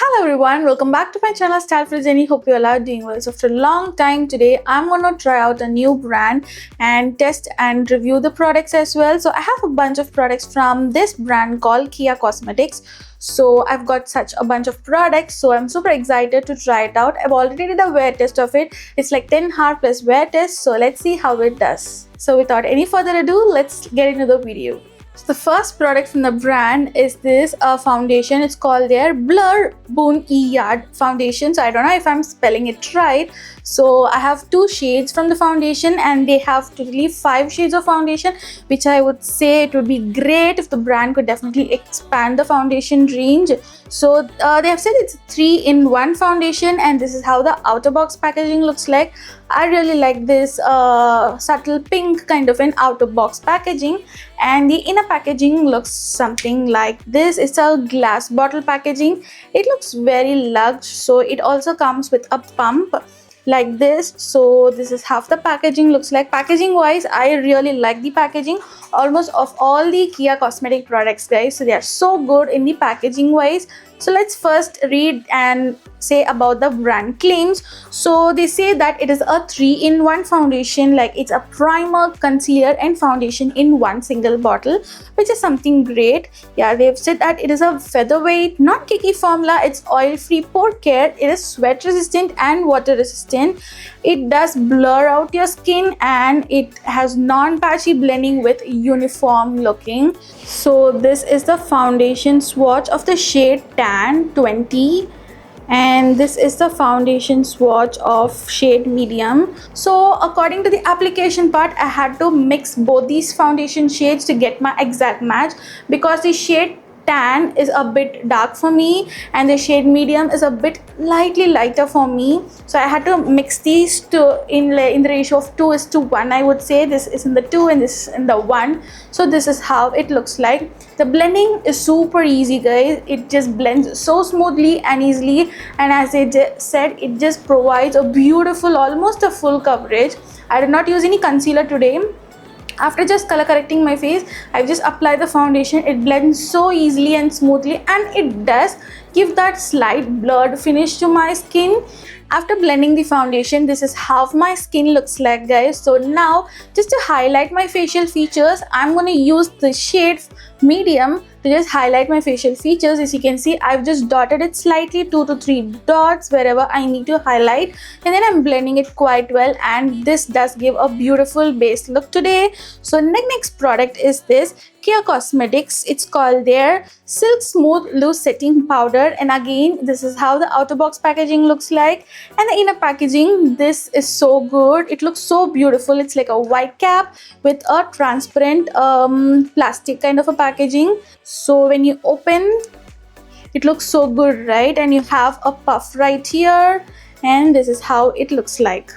Hello everyone, welcome back to my channel Stylefit. Hope you all are doing well. So after a long time today, I'm gonna try out a new brand and test and review the products as well. So I have a bunch of products from this brand called Kea Cosmetics. So I've got such a bunch of products, so I'm super excited to try it out. I've already did a wear test of it. It's like 10 hour plus wear test, so let's see how it does. So without any further ado, let's get into the video. So the first product from the brand is this foundation. It's called their Blur Boon Yard foundation. So I don't know if I'm spelling it right. So I have two shades from the foundation and they have totally 5 shades of foundation, which I would say it would be great if the brand could definitely expand the foundation range. So they have said it's a 3-in-1 foundation and this is how the outer box packaging looks like. I really like this subtle pink kind of an outer box packaging, and the inner packaging looks something like this. It's a glass bottle packaging. It looks very luxe, so it also comes with a pump like this. So this is how the packaging looks like. Packaging wise, I really like the packaging almost of all the Kea cosmetic products, guys. So they are so good in the packaging wise. So let's first read and say about the brand claims. So they say that it is a 3-in-1 foundation, like it's a primer, concealer and foundation in one single bottle, which is something great. Yeah, they've said that it is a featherweight, not cakey formula. It's oil free, pore care, it is sweat resistant and water resistant. It does blur out your skin and it has non-patchy blending with uniform looking. So this is the foundation swatch of the shade Tan 20, and this is the foundation swatch of shade medium. So according to the application part, I had to mix both these foundation shades to get my exact match, because the shade Tan is a bit dark for me and the shade medium is a bit lightly lighter for me. So I had to mix these two in the ratio of 2:1. I would say this is in the 2 and this is in the 1. So this is how it looks like. The blending is super easy, guys. It just blends so smoothly and easily, and as I said, it just provides a beautiful, almost a full coverage. I did not use any concealer today. After just color correcting my face, I've just applied the foundation. It blends so easily and smoothly, and it does give that slight blurred finish to my skin. After blending the foundation, this is how my skin looks like, guys. So now, just to highlight my facial features, I'm going to use the shade medium to just highlight my facial features. As you can see, I've just dotted it slightly, 2 to 3 dots wherever I need to highlight, and then I'm blending it quite well, and this does give a beautiful base look today. So next product is this Kea Cosmetics. It's called their Silk Smooth Loose Setting Powder, and again, this is how the outer box packaging looks like, and the inner packaging, this is so good. It looks so beautiful. It's like a white cap with a transparent plastic kind of a packaging. So when you open, it looks so good, right? And you have a puff right here, and this is how it looks like.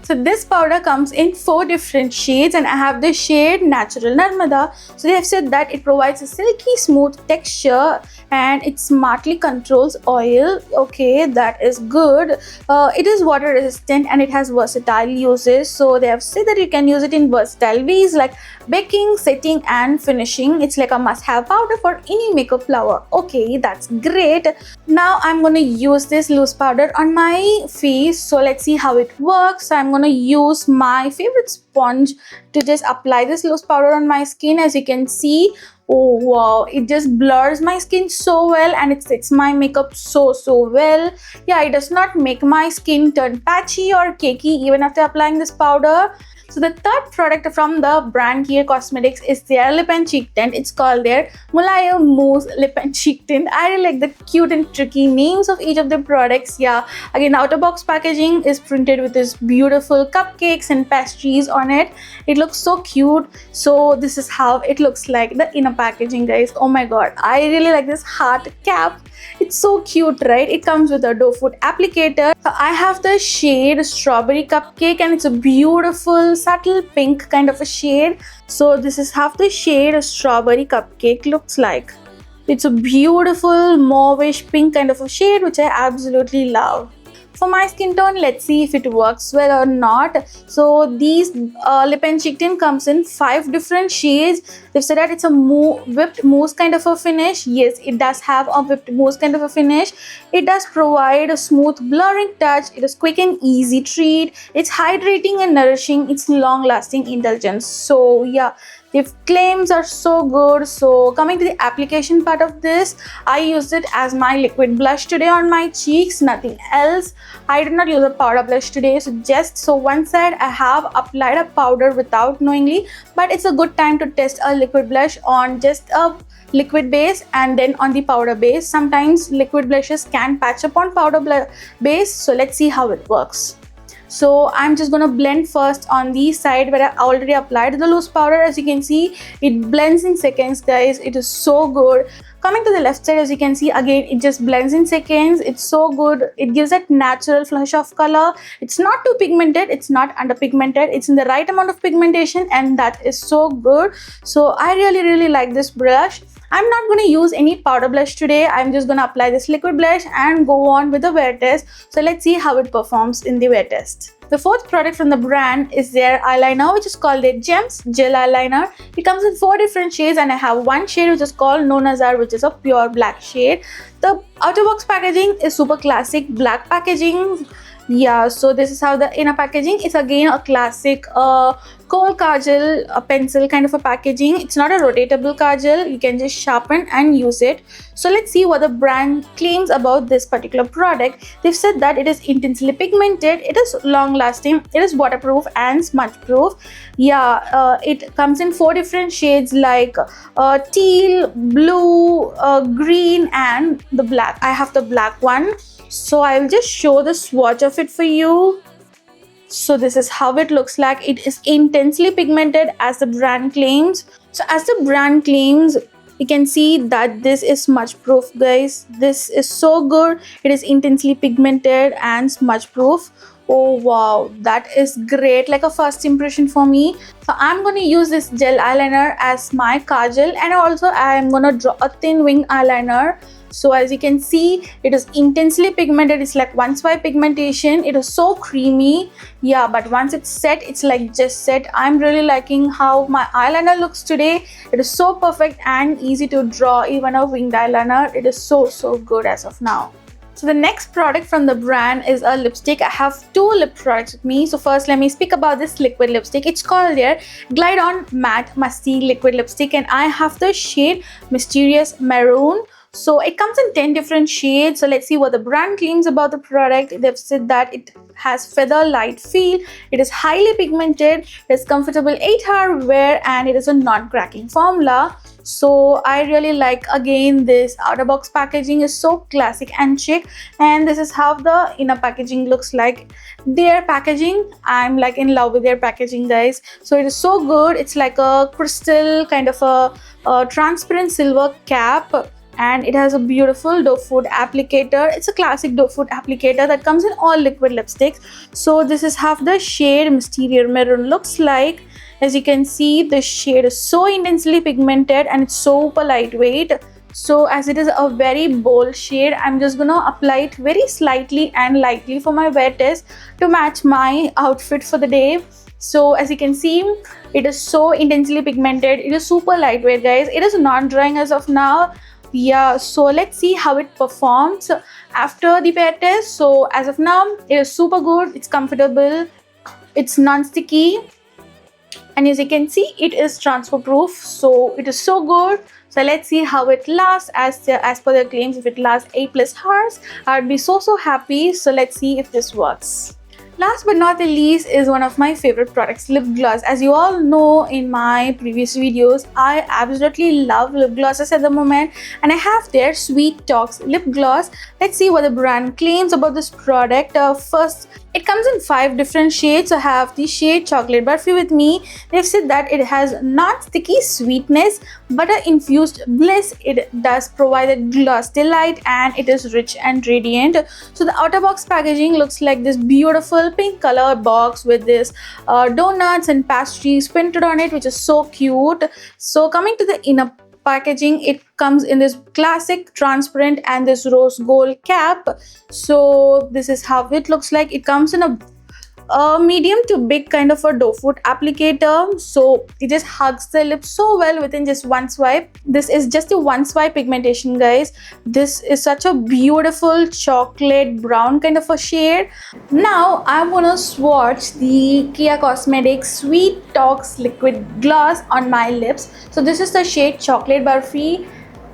So this powder comes in 4 different shades, and I have the shade Natural Narmada. So they have said that it provides a silky smooth texture and it smartly controls oil. Okay, that is good. It is water resistant and it has versatile uses. So they have said that you can use it in versatile ways like baking, setting and finishing. It's like a must-have powder for any makeup lover. Okay, that's great. Now I'm going to use this loose powder on my face. So let's see how it works. So I'm going to use my favorite sponge to just apply this loose powder on my skin. As you can see, oh wow, it just blurs my skin so well and it sets my makeup so well. Yeah, it does not make my skin turn patchy or cakey even after applying this powder. So the third product from the brand Kea Cosmetics is their lip and cheek tint. It's called their Mulayam Mousse Lip and Cheek Tint. I really like the cute and tricky names of each of the products. Yeah, again, the outer box packaging is printed with this beautiful cupcakes and pastries on it. It looks so cute. So this is how it looks like, the inner packaging, guys. Oh my god, I really like this heart cap. It's so cute, right? It comes with a doe foot applicator. I have the shade Strawberry Cupcake and it's a beautiful subtle pink kind of a shade. So this is how the shade Strawberry Cupcake looks like. It's a beautiful mauvish pink kind of a shade, which I absolutely love. for my skin tone. Let's see if it works well or not. So these lip and cheek tint comes in 5 different shades. They've said that it's a whipped mousse kind of a finish. Yes, it does have a whipped mousse kind of a finish. It does provide a smooth blurring touch. It is quick and easy treat. It's hydrating and nourishing. It's long lasting indulgence. So yeah, the claims are so good. So coming to the application part of this, I used it as my liquid blush today on my cheeks, nothing else. I did not use a powder blush today, so one side I have applied a powder without knowingly, but it's a good time to test a liquid blush on just a liquid base and then on the powder base. Sometimes liquid blushes can patch up on powder base, so let's see how it works. So I'm just gonna blend first on the side where I already applied the loose powder. As you can see, it blends in seconds, guys. It is so good. Coming to the left side, as you can see, again, it just blends in seconds. It's so good. It gives that natural flush of color. It's not too pigmented. It's not underpigmented. It's in the right amount of pigmentation, and that is so good. So I really like this brush. I'm not going to use any powder blush today. I'm just going to apply this liquid blush and go on with the wear test. So let's see how it performs in the wear test. The fourth product from the brand is their eyeliner, which is called their Gems Gel Eyeliner. It comes in 4 different shades, and I have one shade which is called No Nazar, which is a pure black shade. The outer box packaging is super classic black packaging. Yeah, so this is how the inner packaging is. Again, a classic kohl kajal, a pencil kind of a packaging. It's not a rotatable kajal. You can just sharpen and use it. So let's see what the brand claims about this particular product. They've said that it is intensely pigmented, it is long lasting, it is waterproof and smudge proof. Yeah, it comes in 4 different shades like teal, blue, green and the black. I have the black one. So I'll just show the swatch of it for you. So this is how it looks like. It is intensely pigmented as the brand claims. So as the brand claims, you can see that this is smudge proof, guys. This is so good. It is intensely pigmented and smudge proof. Oh wow, that is great, like a first impression for me. So I'm going to use this gel eyeliner as my kajal, and also I'm going to draw a thin wing eyeliner. So as you can see, it is intensely pigmented. It's like one swipe pigmentation. It is so creamy. Yeah, but once it's set, it's like just set. I'm really liking how my eyeliner looks today. It is so perfect and easy to draw, even a winged eyeliner. It is so good as of now. So the next product from the brand is a lipstick. I have 2 lip products with me. So first, let me speak about this liquid lipstick. It's called their Glide On Matte Musty Liquid Lipstick, and I have the shade Mysterious Maroon. So it comes in 10 different shades. So let's see what the brand claims about the product. They've said that it has feather light feel, it is highly pigmented, it is comfortable 8-hour wear, and it is a non-cracking formula. So I really like, again, this outer box packaging is so classic and chic, and this is how the inner packaging looks like. Their packaging, I'm like in love with their packaging, guys. So it is so good. It's like a crystal kind of a transparent silver cap, and it has a beautiful doe foot applicator. It's a classic doe foot applicator that comes in all liquid lipsticks. So this is how the shade Mysterious Maroon looks like. As you can see, the shade is so intensely pigmented and it's super lightweight. So as it is a very bold shade, I'm just gonna apply it very slightly and lightly for my wear test to match my outfit for the day. So as you can see, it is so intensely pigmented. It is super lightweight, guys. It is non-drying as of now. Yeah, so let's see how it performs after the wear test. So as of now, it is super good. It's comfortable, it's non-sticky, and as you can see, it is transfer proof. So it is so good. So let's see how it lasts. As per their claims, if it lasts 8+ hours, I'd be so happy. So let's see if this works. Last but not the least is one of my favorite products, lip gloss. As you all know in my previous videos, I absolutely love lip glosses at the moment, and I have their Sweet Talks lip gloss. Let's see what the brand claims about this product. First, it comes in 5 different shades. I have the shade Chocolate Barfi with me. They've said that it has non-sticky sweetness, butter infused bliss. It does provide a gloss delight, and it is rich and radiant. So the outer box packaging looks like this beautiful pink color box with this donuts and pastries printed on it, which is so cute. So coming to the inner packaging. It comes in this classic transparent and this rose gold cap. So this is how it looks like. It comes in a medium to big kind of a doe foot applicator, so it just hugs the lips so well within just one swipe. This is just a one swipe pigmentation, guys. This is such a beautiful chocolate brown kind of a shade. Now I'm gonna swatch the Kea Cosmetics Sweet Talks liquid gloss on my lips. So this is the shade Chocolate Barfi.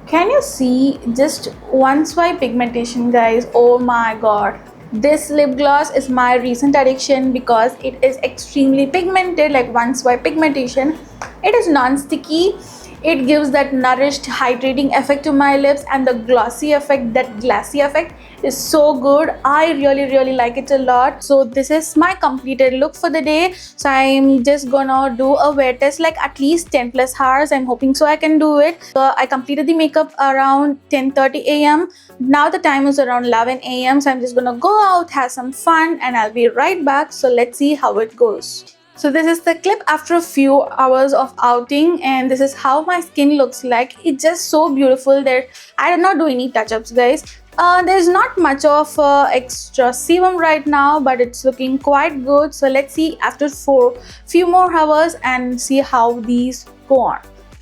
Can you see just one swipe pigmentation, guys? Oh my god, this lip gloss is my recent addiction because it is extremely pigmented, like one swipe pigmentation. It is non-sticky. It gives that nourished hydrating effect to my lips, and the glossy effect, that glassy effect is so good. I really like it a lot. So this is my completed look for the day. So I'm just gonna do a wear test like at least 10 plus hours. I'm hoping so I can do it. So I completed the makeup around 10:30 a.m. Now the time is around 11 a.m. So I'm just gonna go out, have some fun, and I'll be right back. So let's see how it goes. So this is the clip after a few hours of outing, and this is how my skin looks like. It's just so beautiful. There, I did not do any touch-ups, guys. There's not much of extra sebum right now, but it's looking quite good. So let's see after few more hours and see how these go on.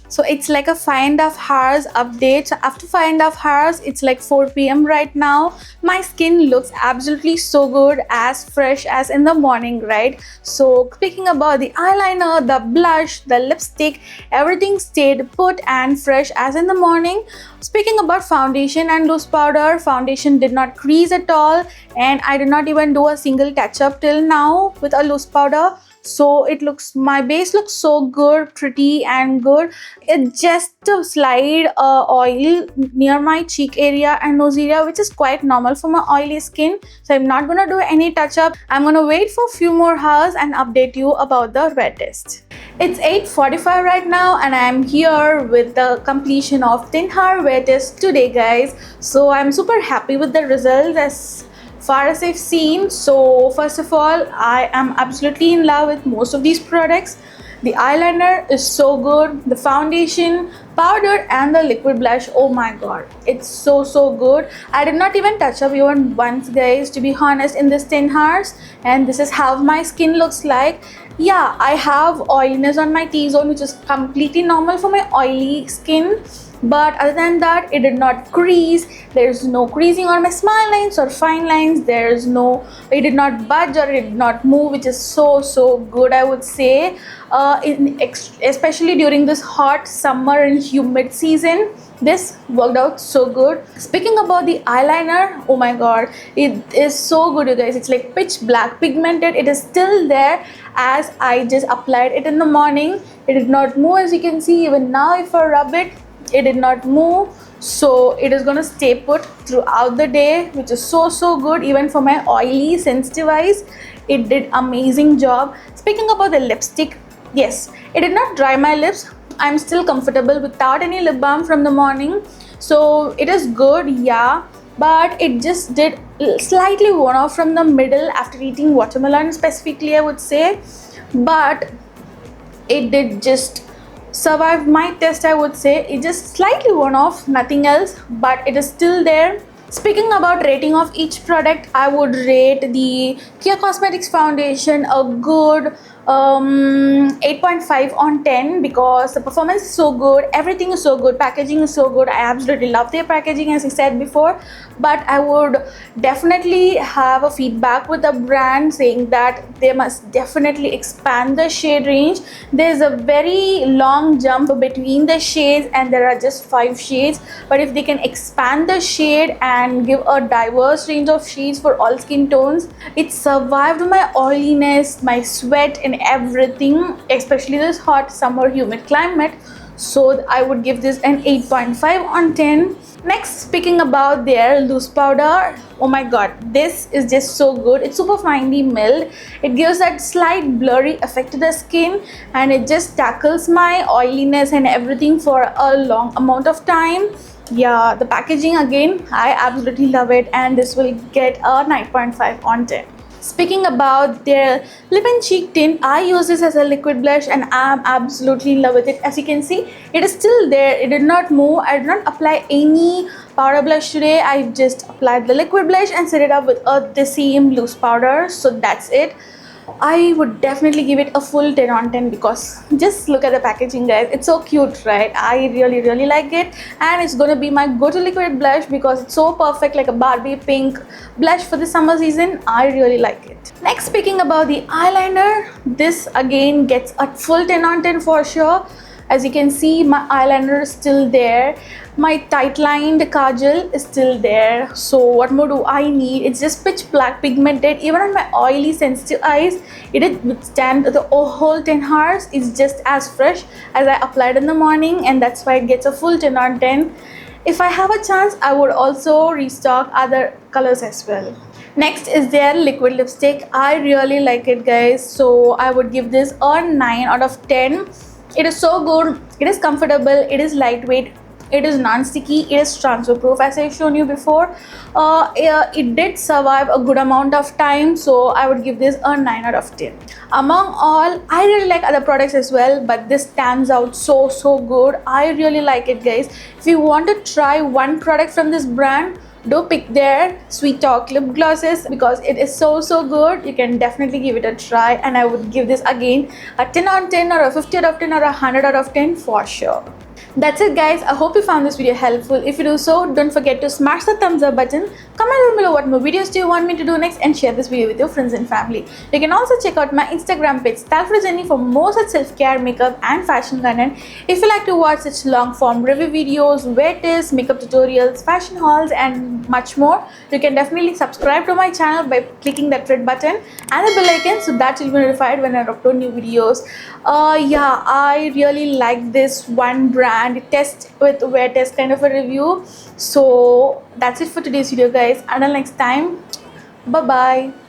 So it's like a 5.5 hours update. So after 5.5 hours, it's like 4 p.m. right now. My skin looks absolutely so good, as fresh as in the morning, right? So speaking about the eyeliner, the blush, the lipstick, everything stayed put and fresh as in the morning. Speaking about foundation and loose powder, foundation did not crease at all, and I did not even do a single touch up till now with a loose powder. So it looks, my base looks so good, pretty and good. It just a slight oil near my cheek area and nose area, which is quite normal for my oily skin. So I'm not gonna do any touch up. I'm gonna wait for a few more hours and update you about the wear test. It's 8:45 right now, and I'm here with the completion of 10-hour wear test today, guys. So I'm super happy with the results as far as I've seen. So first of all, I am absolutely in love with most of these products. The eyeliner is so good, the foundation, powder, and the liquid blush, oh my god, it's so good. I did not even touch up even once, guys, to be honest, in this 10 hours. And this is how my skin looks like. Yeah, I have oiliness on my T-zone, which is completely normal for my oily skin, but other than that, it did not crease. There's no creasing on my smile lines or fine lines. There's no, it did not budge or it did not move, which is so good, I would say. Especially during this hot summer and humid season, this worked out so good. Speaking about the eyeliner, oh my god, it is so good, you guys. It's like pitch black pigmented. It is still there as I just applied it in the morning. It did not move, as you can see. Even now, if I rub it, it did not move. So it is gonna stay put throughout the day, which is so good. Even for my oily sensitive eyes, it did amazing job. Speaking about the lipstick, yes, it did not dry my lips. I'm still comfortable without any lip balm from the morning, so it is good, yeah. But it just did slightly worn off from the middle after eating watermelon specifically, I would say. But it did just survive my test, I would say. It just slightly worn off, nothing else, but it is still there. Speaking about rating of each product, I would rate the Kea Cosmetics foundation a good 8.5 on 10 because the performance is so good, everything is so good, packaging is so good. I absolutely love their packaging, as I said before. But I would definitely have a feedback with the brand saying that they must definitely expand the shade range. There's a very long jump between the shades and there are just 5 shades, but if they can expand the shade and give a diverse range of shades for all skin tones, it survived my oiliness, my sweat, and everything, especially this hot summer humid climate. So I would give this an 8.5 on 10. Next, speaking about their loose powder, oh my god, this is just so good. It's super finely milled. It gives that slight blurry effect to the skin, and it just tackles my oiliness and everything for a long amount of time. Yeah, the packaging again, I absolutely love it, and this will get a 9.5 on 10. Speaking about their lip and cheek tint, I use this as a liquid blush and I'm absolutely in love with it. As you can see, it is still there. It did not move. I did not apply any powder blush today. I just applied the liquid blush and set it up with the same loose powder. So that's it. I would definitely give it a full 10 on 10 because just look at the packaging, guys. It's so cute, right? I really like it, and it's gonna be my go-to liquid blush because it's so perfect, like a Barbie pink blush for the summer season. I really like it. Next, speaking about the eyeliner, this again gets a full 10 on 10 for sure. As you can see, my eyeliner is still there. My tight lined kajal is still there. So what more do I need? It's just pitch black pigmented. Even on my oily sensitive eyes, it did withstand the whole 10 hours. It's just as fresh as I applied in the morning, and that's why it gets a full 10 on 10. If I have a chance, I would also restock other colors as well. Next is their liquid lipstick. I really like it, guys. So I would give this a 9 out of 10. It is so good. It is comfortable. It is lightweight. It is non-sticky. It is transfer proof, as I've shown you before. It did survive a good amount of time, so I would give this a 9 out of 10. Among all, I really like other products as well, but this stands out so good. I really like it, guys. If you want to try one product from this brand, do pick their Sweet Talk lip glosses because it is so good. You can definitely give it a try, and I would give this again a 10 on 10 or a 50 out of 10 or a 100 out of 10 for sure. That's it, guys. I hope you found this video helpful. If you do so, don't forget to smash the thumbs up button, comment down below what more videos do you want me to do next, and share this video with your friends and family. You can also check out my Instagram page stylefitwithjanu for more such self-care, makeup and fashion content. If you like to watch such long form review videos, wear tests, makeup tutorials, fashion hauls and much more, you can definitely subscribe to my channel by clicking that red button and the bell icon so that you'll be notified when I upload new videos. Yeah, I really like this one brand test with wear test kind of a review. So that's it for today's video, guys. Until next time, bye bye.